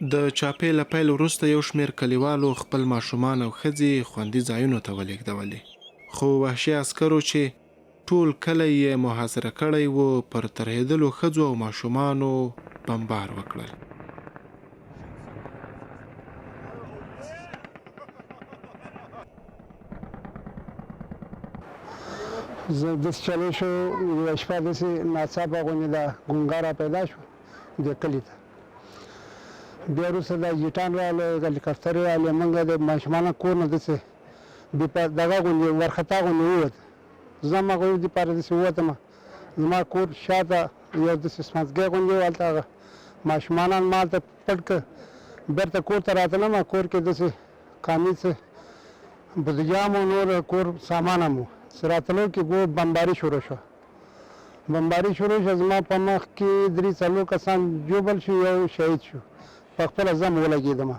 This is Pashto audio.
د چاپې له پیل وروسته یو شمېر کلیوالو خپل ماشومان او ښځې خوندي ځایونو ته ولېږدولې، خو وحشي عسکرو چې ټول کلی یې محاصره کړی و پر ترهېدلو ښځو او ماشومانو بمبار وکړل. زه داسې چلو شو یوه شپه داسې ناڅاپه غوندې دا ګونګا را پیدا شو دې کلي ته. بیا وروسته دا جیټان راغله، هلیکاپټرې راغلې، موږ د ماشومانو کور نه داسې دغه غوندې وارخطا غوندې ووت. زه هم هغوی دپاره داسې ووتم، زما کور شاته یو داسې سمڅګی غوندې و، هلته هغه ماشومانان ما هلته پټ کړه. بېرته کور ته راتلم، کور کې داسې کامیز بودجه هم و، نور کور سامان هم و. چې راتلو کې بمباري شروع شوه. بمباري شروع شوه، زما په مخ کې 3-4 کسان جوبل شو، یو شهید شو. په خپله زه هم ولګېدم.